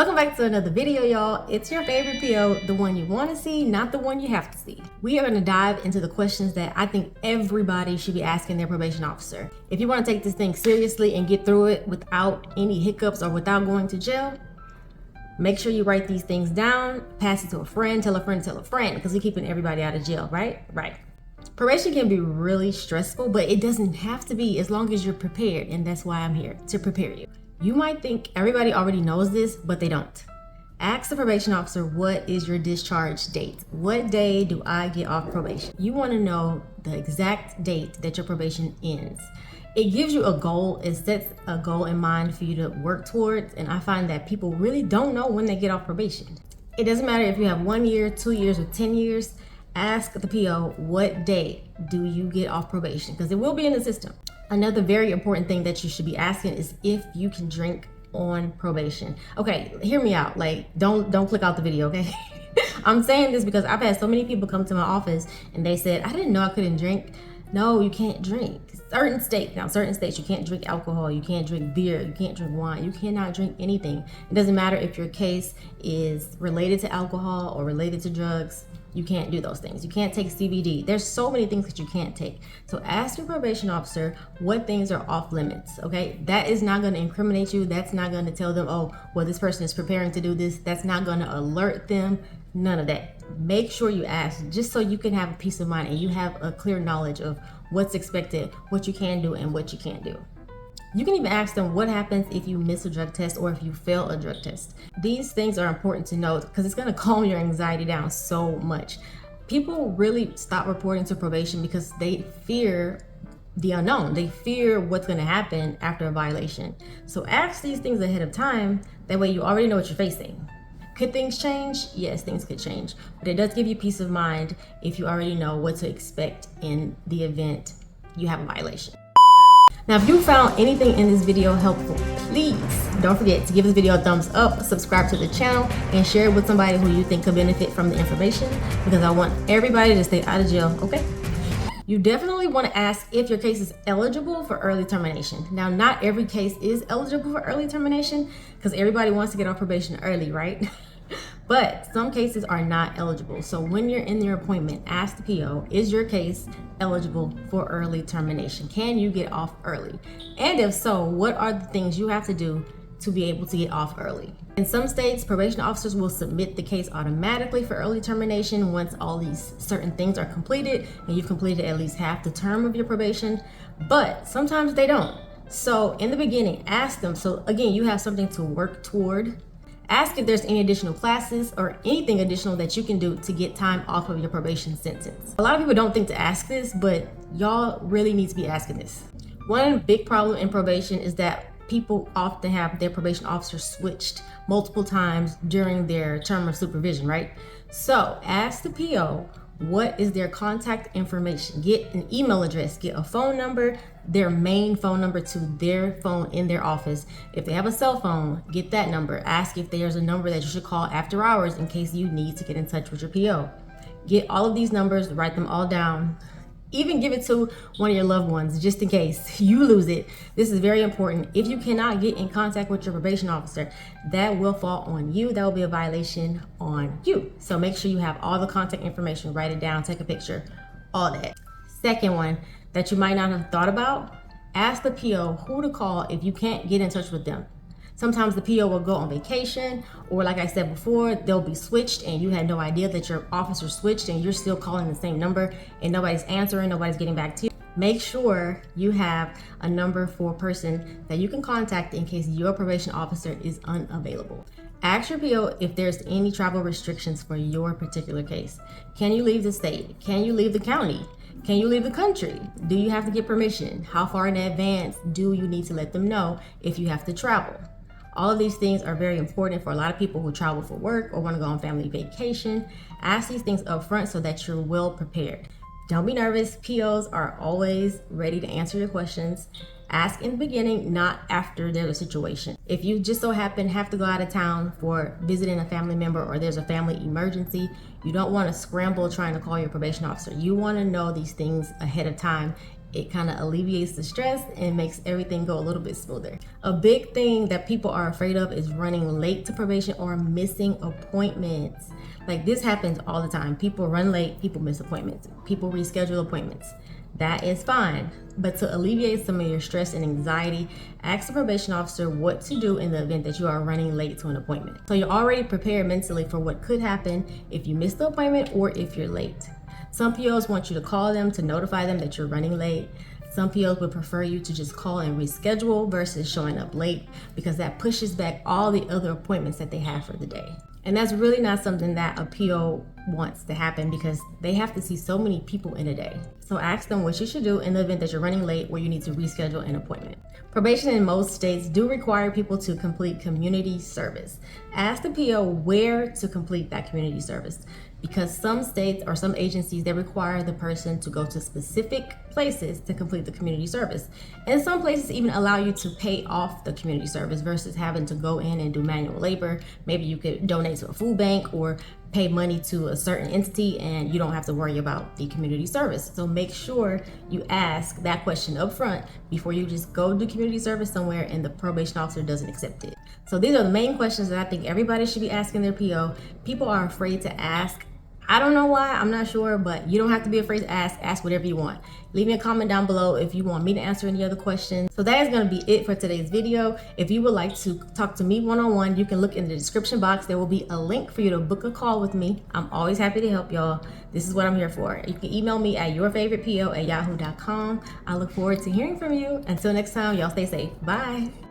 Welcome back to another video, y'all. It's your favorite PO, the one you want to see, not the one you have to see. We are going to dive into the questions that I think everybody should be asking their probation officer. If you want to take this thing seriously and get through it without any hiccups or without going to jail, make sure you write these things down, pass it to a friend, tell a friend, because we're keeping everybody out of jail, right? Right. Probation can be really stressful, but it doesn't have to be as long as you're prepared, and that's why I'm here, to prepare you. You might think everybody already knows this, but they don't. Ask the probation officer, what is your discharge date? What day do I get off probation? You want to know the exact date that your probation ends. It gives you a goal, it sets a goal in mind for you to work towards, and I find that people really don't know when they get off probation. It doesn't matter if you have 1 year, 2 years, or 10 years, ask the PO, what day do you get off probation? Because it will be in the system. Another very important thing that you should be asking is if you can drink on probation. Okay, hear me out. Like, don't click out the video, okay? I'm saying this because I've had so many people come to my office and they said, I didn't know I couldn't drink. No, you can't drink. Certain states, you can't drink alcohol, you can't drink beer, you can't drink wine, you cannot drink anything. It doesn't matter if your case is related to alcohol or related to drugs. You can't do those things. You can't take CBD. There's so many things that you can't take. So ask your probation officer what things are off limits, okay? That is not gonna incriminate you. That's not gonna tell them, oh, well, this person is preparing to do this. That's not gonna alert them, none of that. Make sure you ask just so you can have a peace of mind and you have a clear knowledge of what's expected, what you can do and what you can't do. You can even ask them what happens if you miss a drug test or if you fail a drug test. These things are important to know because it's gonna calm your anxiety down so much. People really stop reporting to probation because they fear the unknown. They fear what's gonna happen after a violation. So ask these things ahead of time. That way you already know what you're facing. Could things change? Yes, things could change. But it does give you peace of mind if you already know what to expect in the event you have a violation. Now, if you found anything in this video helpful, please don't forget to give this video a thumbs up, subscribe to the channel, and share it with somebody who you think could benefit from the information because I want everybody to stay out of jail, okay? You definitely want to ask if your case is eligible for early termination. Now, not every case is eligible for early termination because everybody wants to get off probation early, right? But some cases are not eligible. So when you're in your appointment, ask the PO, is your case eligible for early termination? Can you get off early? And if so, what are the things you have to do to be able to get off early? In some states, probation officers will submit the case automatically for early termination once all these certain things are completed and you've completed at least half the term of your probation, but sometimes they don't. So in the beginning, ask them. So again, you have something to work toward. Ask if there's any additional classes or anything additional that you can do to get time off of your probation sentence. A lot of people don't think to ask this, but y'all really need to be asking this. One big problem in probation is that people often have their probation officer switched multiple times during their term of supervision, right? So ask the PO, what is their contact information? Get an email address, get a phone number, their main phone number to their phone in their office. If they have a cell phone, get that number. Ask if there's a number that you should call after hours in case you need to get in touch with your PO. Get all of these numbers, write them all down. Even give it to one of your loved ones just in case you lose it. This is very important. If you cannot get in contact with your probation officer, that will fall on you. That will be a violation on you. So make sure you have all the contact information, write it down, take a picture, all that. Second one that you might not have thought about, ask the PO who to call if you can't get in touch with them. Sometimes the PO will go on vacation, or like I said before, they'll be switched and you had no idea that your officer switched and you're still calling the same number and nobody's answering, nobody's getting back to you. Make sure you have a number for a person that you can contact in case your probation officer is unavailable. Ask your PO if there's any travel restrictions for your particular case. Can you leave the state? Can you leave the county? Can you leave the country? Do you have to get permission? How far in advance do you need to let them know if you have to travel? All of these things are very important for a lot of people who travel for work or want to go on family vacation. Ask these things up front so that you're well prepared. Don't be nervous. POs are always ready to answer your questions. Ask in the beginning, not after there's a situation. If you just so happen to have to go out of town for visiting a family member or there's a family emergency, you don't want to scramble trying to call your probation officer. You want to know these things ahead of time It kind of alleviates the stress and makes everything go a little bit smoother. A big thing that people are afraid of is running late to probation or missing appointments. Like, this happens all the time. People run late, people miss appointments, people reschedule appointments. That is fine. But to alleviate some of your stress and anxiety, ask the probation officer what to do in the event that you are running late to an appointment. So you're already prepared mentally for what could happen if you miss the appointment or if you're late. Some POs want you to call them to notify them that you're running late. Some POs would prefer you to just call and reschedule versus showing up late, because that pushes back all the other appointments that they have for the day. And that's really not something that a PO wants to happen, because they have to see so many people in a day. So ask them what you should do in the event that you're running late or you need to reschedule an appointment. Probation in most states do require people to complete community service. Ask the PO where to complete that community service, because some states or some agencies, they require the person to go to specific places to complete the community service. And some places even allow you to pay off the community service versus having to go in and do manual labor. Maybe you could donate to a food bank or pay money to a certain entity and you don't have to worry about the community service. So make sure you ask that question up front before you just go do community service somewhere and the probation officer doesn't accept it. So these are the main questions that I think everybody should be asking their PO. People are afraid to ask. I don't know why, I'm not sure, but you don't have to be afraid to ask whatever you want. Leave me a comment down below if you want me to answer any other questions. So that is gonna be it for today's video. If you would like to talk to me one-on-one, you can look in the description box. There will be a link for you to book a call with me. I'm always happy to help y'all. This is what I'm here for. You can email me at yourfavoritepo@yahoo.com. I look forward to hearing from you. Until next time, y'all stay safe. Bye.